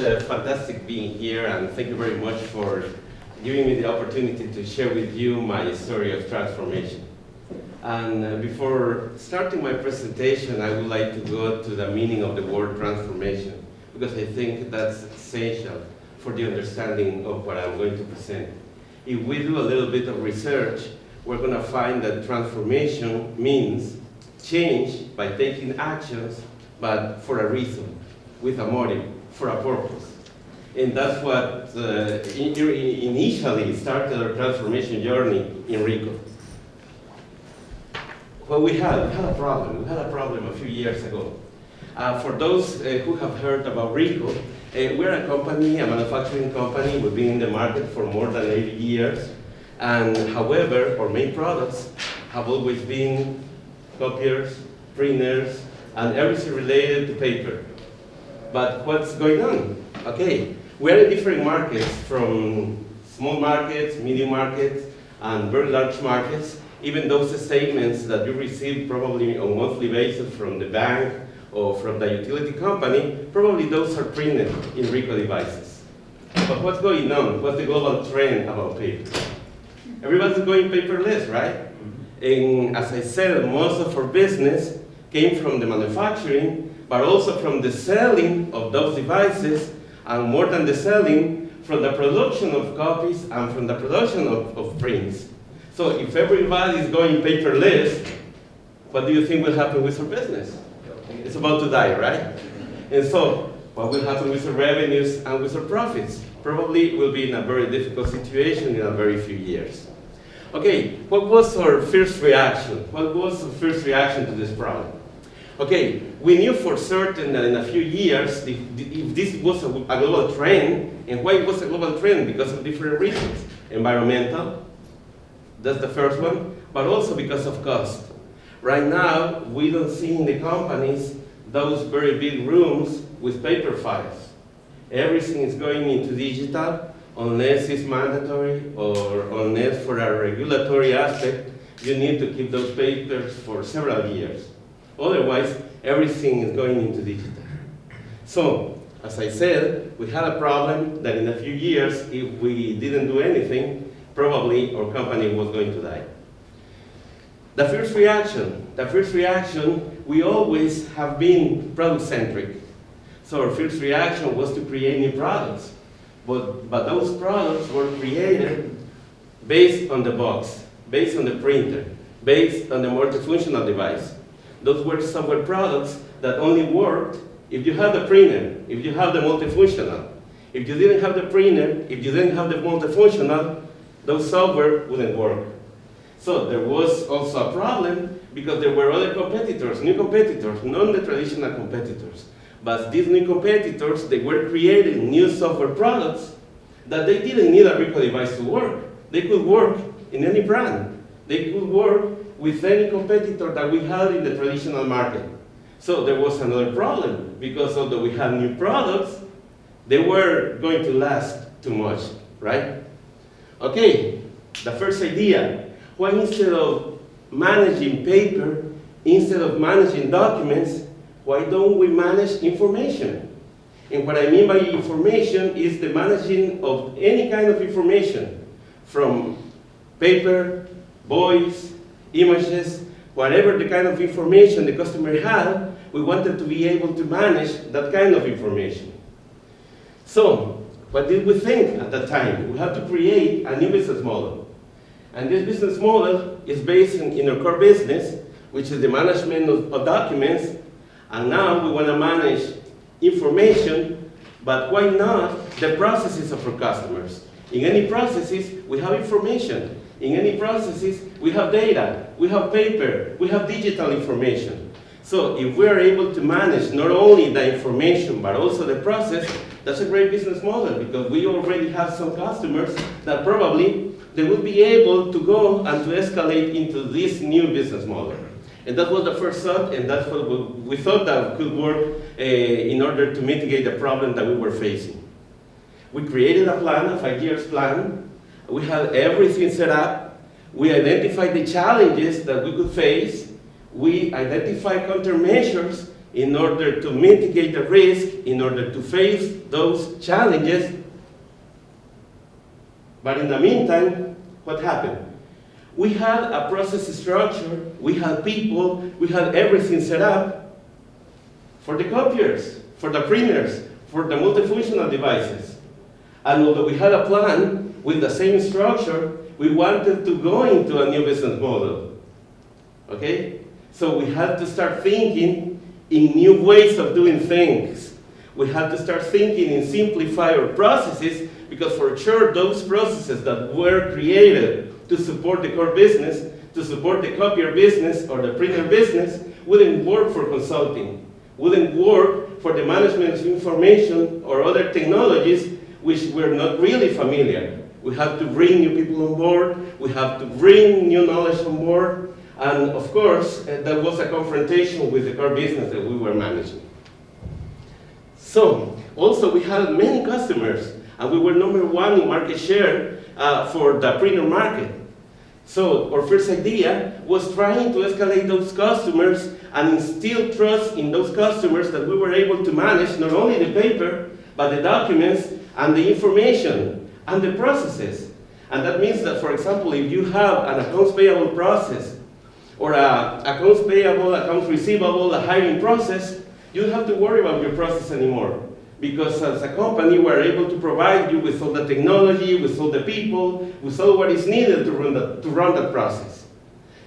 fantastic being here, and thank you very much for giving me the opportunity to share with you my story of transformation. And before starting my presentation, I would like to go to the meaning of the word transformation, because I think that's essential for the understanding of what I'm going to present. If we do a little bit of research, we're going to find that transformation means change by taking actions, but for a reason, with a motive, for a purpose. And that's what initially started our transformation journey in Rico. Well, we had a problem. We had a problem a few years ago. For those who have heard about Rico, we're a company, a manufacturing company. We've been in the market for more than 80 years. And however, our main products have always been copiers, printers, and everything related to paper. But what's going on? Okay, we're in different markets, from small markets, medium markets, and very large markets. Even those statements that you receive probably on a monthly basis from the bank or from the utility company, probably those are printed in Rico devices. But what's going on? What's the global trend about paper? Everybody's going paperless, right? And as I said, most of our business came from the manufacturing, but also from the selling of those devices, and more than the selling, from the production of copies and from the production of prints. So if everybody is going paperless, what do you think will happen with our business? It's about to die, right? And so what will happen with our revenues and with our profits? Probably we'll be in a very difficult situation in a very few years. Okay, what was our first reaction? What was the first reaction to this problem? Okay, we knew for certain that in a few years, if this was a global trend, and why it was a global trend? Because of different reasons. Environmental, that's the first one, but also because of cost. Right now, we don't see in the companies those very big rooms with paper files. Everything is going into digital, unless it's mandatory or unless for a regulatory aspect, you need to keep those papers for several years. Otherwise, everything is going into digital. So, as I said, we had a problem that in a few years, if we didn't do anything, probably our company was going to die. The first reaction, we always have been product-centric. So our first reaction was to create new products. But those products were created based on the box, based on the printer, based on the multifunctional device. Those were software products that only worked if you had the printer, if you have the multifunctional. If you didn't have the printer, if you didn't have the multifunctional, those software wouldn't work. So there was also a problem because there were other competitors, new competitors, not the traditional competitors. But these new competitors, they were creating new software products that they didn't need a Rico device to work. They could work in any brand. They could work with any competitor that we had in the traditional market. So there was another problem, because although we had new products, they were going to last too much, right? Okay, the first idea. Why instead of managing paper, instead of managing documents, why don't we manage information? And what I mean by information is the managing of any kind of information, from paper, voice, images, whatever the kind of information the customer had, we wanted to be able to manage that kind of information. So, what did we think at that time? We had to create a new business model. And this business model is based in our core business, which is the management of documents. And now we want to manage information, but why not the processes of our customers? In any processes, we have information. In any processes, we have data, we have paper, we have digital information. So if we are able to manage not only the information, but also the process, that's a great business model, because we already have some customers that probably they will be able to go and to escalate into this new business model. And that was the first thought, and that's what we thought that could work in order to mitigate the problem that we were facing. We created a plan, a 5-year plan. We had everything set up. We identified the challenges that we could face. We identified countermeasures in order to mitigate the risk, in order to face those challenges. But in the meantime, what happened? We had a process structure, we had people, we had everything set up for the copiers, for the printers, for the multifunctional devices. And although we had a plan with the same structure, we wanted to go into a new business model. Okay? So we had to start thinking in new ways of doing things. We had to start thinking in simplify our processes, because for sure those processes that were created to support the core business, to support the copier business or the printer business, wouldn't work for consulting, wouldn't work for the management of information or other technologies which we're not really familiar. We have to bring new people on board, we have to bring new knowledge on board, and of course, there was a confrontation with the core business that we were managing. So, also we had many customers, and we were #1 in market share for the printer market. So our first idea was trying to escalate those customers and instill trust in those customers that we were able to manage not only the paper, but the documents and the information and the processes. And that means that, for example, if you have an accounts payable process, or accounts payable, accounts receivable, a hiring process, you don't have to worry about your process anymore. Because as a company, we're able to provide you with all the technology, with all the people, with all what is needed to run that process.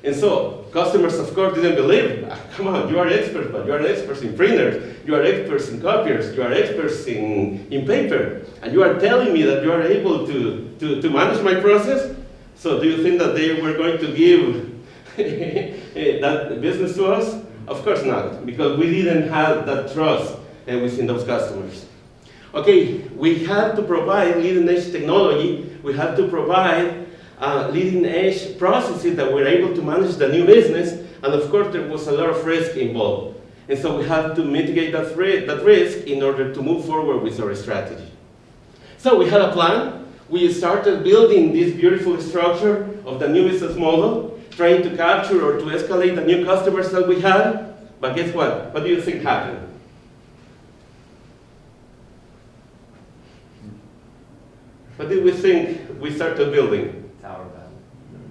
And so, customers, of course, didn't believe, come on, you are experts, but you are experts in printers, you are experts in copiers, you are experts in paper, and you are telling me that you are able to manage my process? So do you think that they were going to give that business to us? Of course not, because we didn't have that trust within those customers. Okay, we had to provide leading-edge technology, we had to provide leading-edge processes that were able to manage the new business, and of course there was a lot of risk involved. And so we had to mitigate that risk in order to move forward with our strategy. So we had a plan, we started building this beautiful structure of the new business model, trying to capture or to escalate the new customers that we had, but guess what? What do you think happened? What did we think we started building? Tower battle.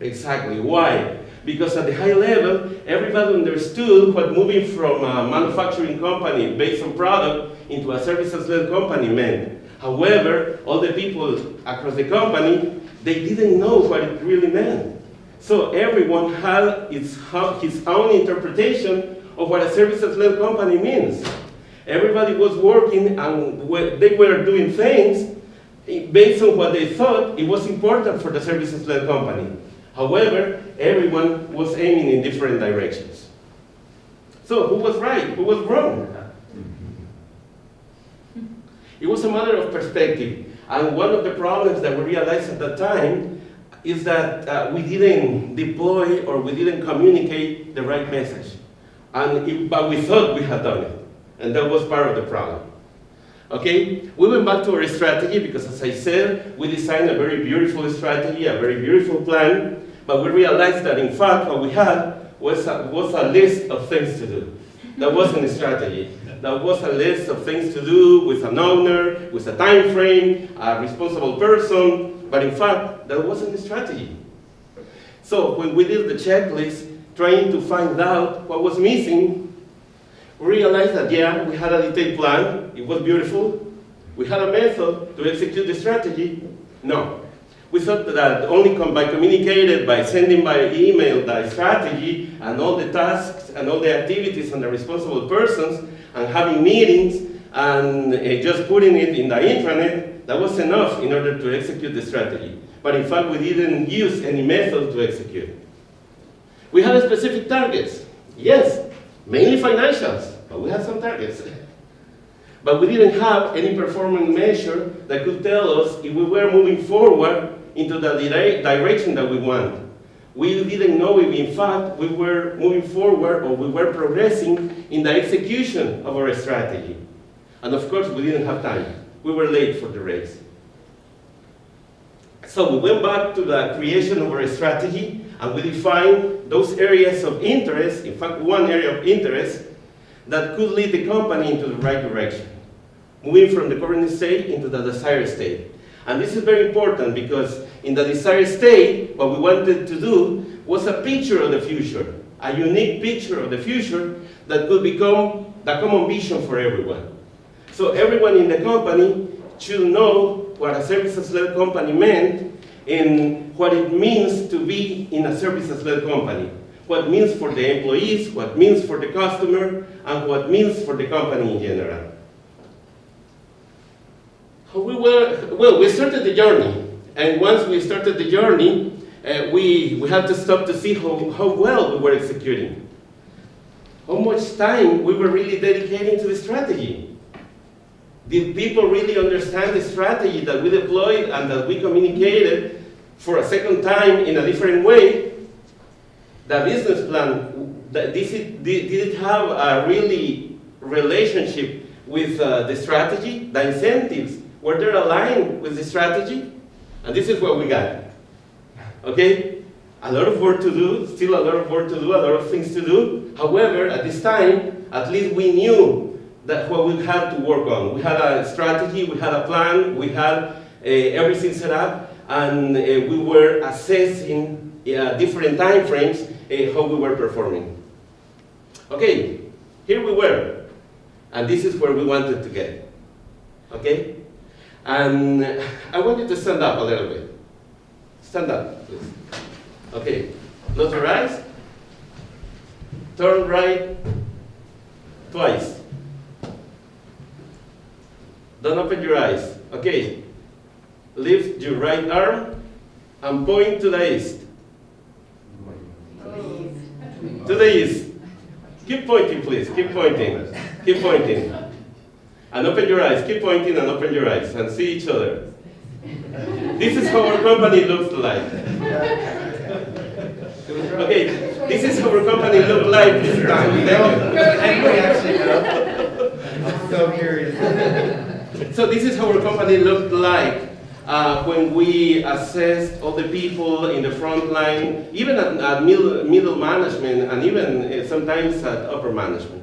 Exactly. Why? Because at the high level, everybody understood what moving from a manufacturing company based on product into a services-led company meant. However, all the people across the company, they didn't know what it really meant. So everyone had his own interpretation of what a services-led company means. Everybody was working and they were doing things based on what they thought it was important for the services-led company. However, everyone was aiming in different directions. So who was right? Who was wrong? It was a matter of perspective. And one of the problems that we realized at that time is that we didn't deploy or we didn't communicate the right message. But we thought we had done it. And that was part of the problem. Okay, we went back to our strategy because, as I said, we designed a very beautiful strategy, a very beautiful plan, but we realized that in fact what we had was a list of things to do. That wasn't a strategy. That was a list of things to do with an owner, with a time frame, a responsible person, but in fact, that wasn't a strategy. So when we did the checklist, trying to find out what was missing, we realized that, yeah, we had a detailed plan, it was beautiful. We had a method to execute the strategy. No. We thought that only by communicating, by sending by email the strategy and all the tasks and all the activities and the responsible persons and having meetings and just putting it in the intranet, that was enough in order to execute the strategy. But in fact, we didn't use any method to execute. We had specific targets. Yes. Mainly financials, but we had some targets. But we didn't have any performance measure that could tell us if we were moving forward into the direction that we want. We didn't know if in fact we were moving forward or we were progressing in the execution of our strategy. And of course, we didn't have time. We were late for the race. So we went back to the creation of our strategy and we defined those areas of interest, in fact one area of interest, that could lead the company into the right direction, moving from the current state into the desired state. And this is very important because in the desired state, what we wanted to do was a picture of the future, a unique picture of the future that could become the common vision for everyone. So everyone in the company should know what a services-led company meant and what it means to be in a services-led company. What it means for the employees, what it means for the customer, and what it means for the company in general. We started the journey, and once we started the journey, we had to stop to see how well we were executing. How much time we were really dedicating to the strategy. Did people really understand the strategy that we deployed and that we communicated for a second time in a different way? The business plan, did it have a really relationship with the strategy? The incentives, were they aligned with the strategy? And this is what we got. Okay? A lot of work to do, still a lot of work to do, a lot of things to do. However, at this time, at least we knew that what we had to work on. We had a strategy, we had a plan, we had everything set up, and we were assessing different time frames how we were performing. Okay, here we were, and this is where we wanted to get. Okay? And I want you to stand up a little bit. Stand up, please. Okay, close your eyes. Turn right twice. Don't open your eyes. Okay, lift your right arm and point to the east. To the east. Keep pointing, please. Keep pointing. Keep pointing. And open your eyes. Keep pointing and open your eyes and see each other. This is how our company looks like. Okay, this is how our company looked like this time. Anybody actually know? I'm so curious. So this is how our company looked like when we assessed all the people in the front line, even at middle management, and even sometimes at upper management.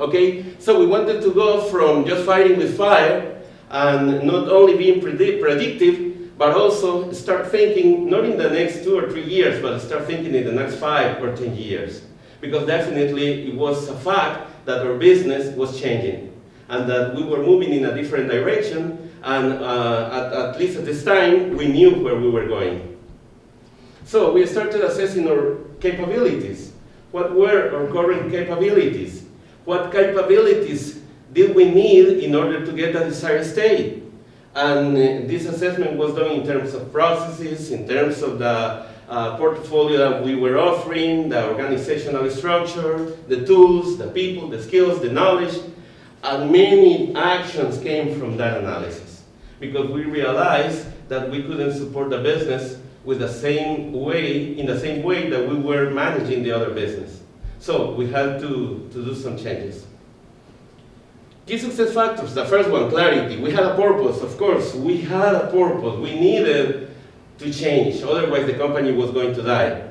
Okay, so we wanted to go from just fighting with fire and not only being predictive, but also start thinking not in the next 2 or 3 years, but start thinking in the next 5 or 10 years. Because definitely it was a fact that our business was changing and that we were moving in a different direction, and at least at this time, we knew where we were going. So we started assessing our capabilities. What were our current capabilities? What capabilities did we need in order to get the desired state? And this assessment was done in terms of processes, in terms of the portfolio that we were offering, the organizational structure, the tools, the people, the skills, the knowledge, and many actions came from that analysis. Because we realized that we couldn't support the business with the same way, in the same way that we were managing the other business. So we had to do some changes. Key success factors, the first one, clarity. We had a purpose, of course. We had a purpose. We needed to change, otherwise the company was going to die.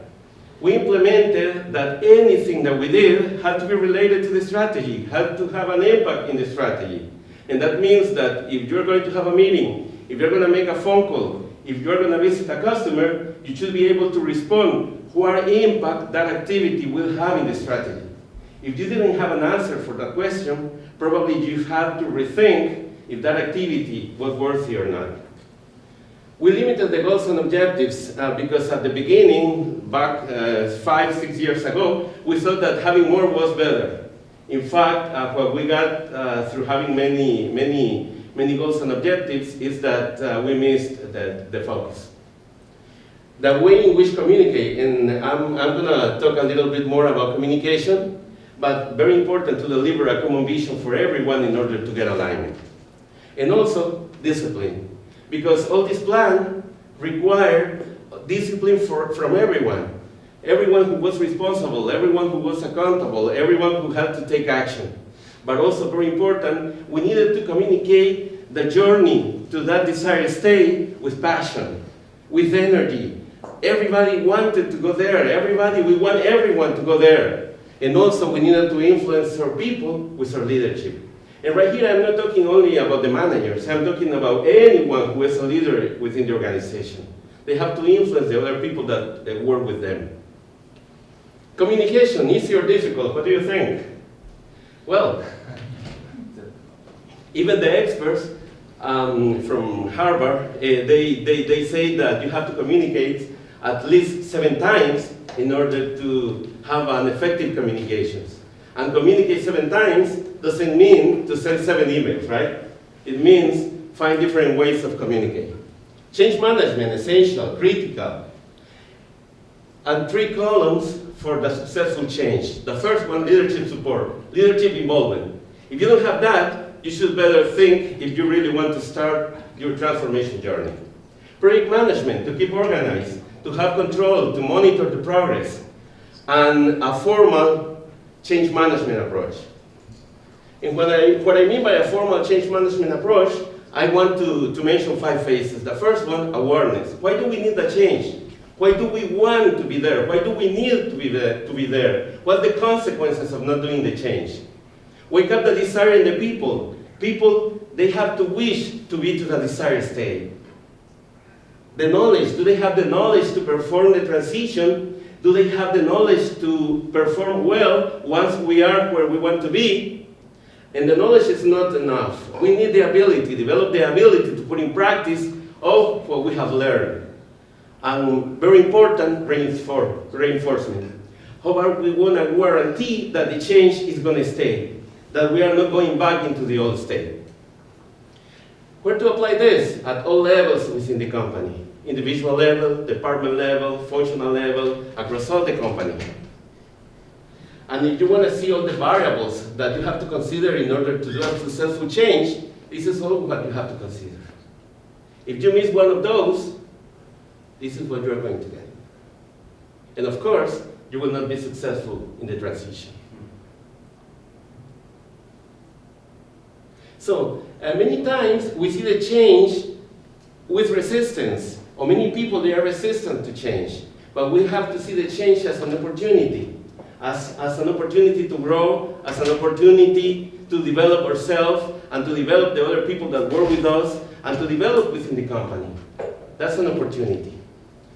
We implemented that anything that we did had to be related to the strategy, had to have an impact in the strategy. And that means that if you're going to have a meeting, if you're going to make a phone call, if you're going to visit a customer, you should be able to respond what impact that activity will have in the strategy. If you didn't have an answer for that question, probably you had to rethink if that activity was worthy or not. We limited the goals and objectives because at the beginning, back 5-6 years ago, we thought that having more was better. In fact, what we got through having many goals and objectives is that we missed the focus. The way in which communicate, and I'm going to talk a little bit more about communication, but very important to deliver a common vision for everyone in order to get alignment. And also, discipline. Because all this plan required discipline from everyone. Everyone who was responsible, everyone who was accountable, everyone who had to take action. But also very important, we needed to communicate the journey to that desired state with passion, with energy. Everybody wanted to go there. We want everyone to go there. And also we needed to influence our people with our leadership. And right here I'm not talking only about the managers, I'm talking about anyone who is a leader within the organization. They have to influence the other people that work with them. Communication, easy or difficult, what do you think? Well, even the experts from Harvard, they say that you have to communicate at least 7 times in order to have an effective communications. And communicate 7 times doesn't mean to send 7 emails, right? It means find different ways of communicating. Change management, essential, critical. And 3 columns for the successful change. The first one, leadership support, leadership involvement. If you don't have that, you should better think if you really want to start your transformation journey. Project management, to keep organized, to have control, to monitor the progress, and a formal change management approach. And what I mean by a formal change management approach, I want to mention 5 phases. The first one, awareness. Why do we need the change? Why do we want to be there? Why do we need to be there? What are the consequences of not doing the change? Wake up the desire in the people. People, they have to wish to be to the desired state. The knowledge, do they have the knowledge to perform the transition? Do they have the knowledge to perform well once we are where we want to be? And the knowledge is not enough. We need the ability, develop the ability to put in practice all what we have learned. And very important, reinforcement. However, we want to guarantee that the change is going to stay, that we are not going back into the old state. Where to apply this? At all levels within the company. Individual level, department level, functional level, across all the company. And if you want to see all the variables that you have to consider in order to do a successful change, this is all what you have to consider. If you miss one of those, this is what you're going to get. And of course, you will not be successful in the transition. So, many times we see the change with resistance, or many people, they are resistant to change. But we have to see the change as an opportunity, as an opportunity to grow, as an opportunity to develop ourselves, and to develop the other people that work with us, and to develop within the company. That's an opportunity.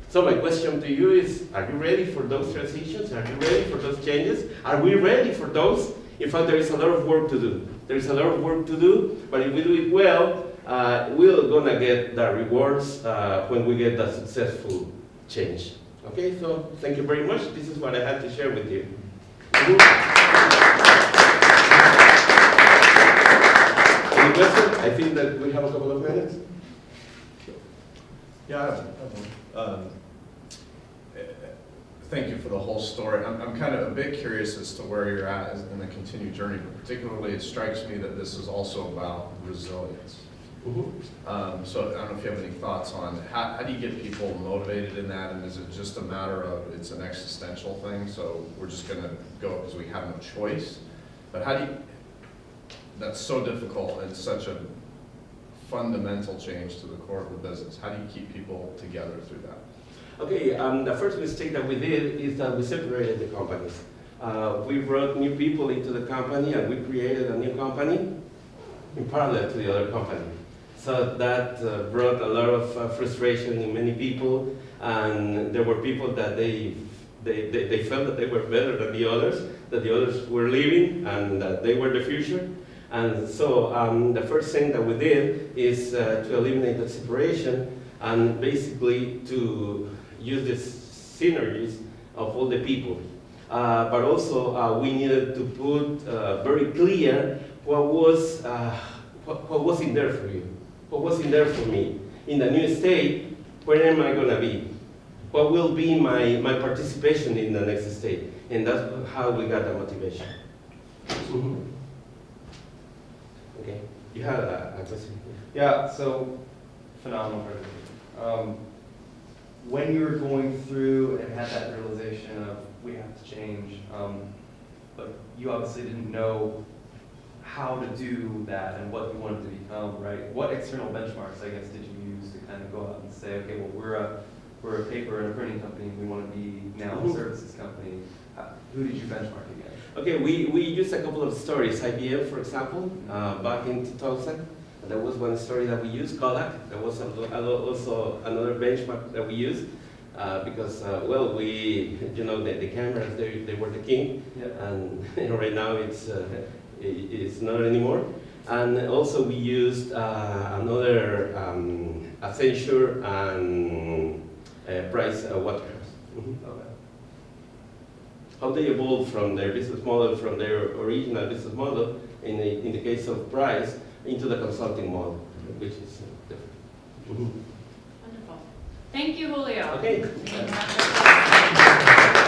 So my question to you is, are you ready for those transitions? Are you ready for those changes? Are we ready for those? In fact, there is a lot of work to do. There is a lot of work to do, but if we do it well, we're gonna get the rewards when we get the successful change. Okay, so thank you very much. This is what I had to share with you. Any questions? I think that we have a couple of minutes. Yeah, thank you for the whole story. I'm kind of a bit curious as to where you're at in the continued journey, but particularly it strikes me that this is also about resilience. Mm-hmm. So I don't know if you have any thoughts on how do you get people motivated in that, and is it just a matter of it's an existential thing, so we're just going to go because we have no choice? But how do you, that's so difficult and such a fundamental change to the core of the business. How do you keep people together through that? Okay, the first mistake that we did is that we separated the companies. We brought new people into the company and we created a new company in parallel to the other company. So that brought a lot of frustration in many people, and there were people that they felt that they were better than the others, that the others were leaving and that they were the future. And so the first thing that we did is to eliminate that separation and basically to use the synergies of all the people. But also we needed to put very clear what was in there for you, what was in there for me. In the new state, where am I going to be? What will be my participation in the next state? And that's how we got the motivation. Mm-hmm. Okay, you had a question? Yeah, so phenomenal. When you were going through and had that realization of we have to change, but you obviously didn't know how to do that and what you wanted to become, right? What external benchmarks, I guess, did you use to kind of go out and say, okay, well, we're a paper and a printing company, and we want to be now a services company. Who did you benchmark against? Okay, we used a couple of stories. IBM, for example, back in 2000. There was one story that we used, Kodak. There was also another benchmark that we used because, well, the cameras, they were the king. Yeah. And right now it's not anymore. And also we used another Accenture and Price Waterhouse. Okay. How they evolved from their business model, from their original business model, in the case of Price, into the consulting model, which is different. Wonderful. Thank you, Julio. Okay. Thank you.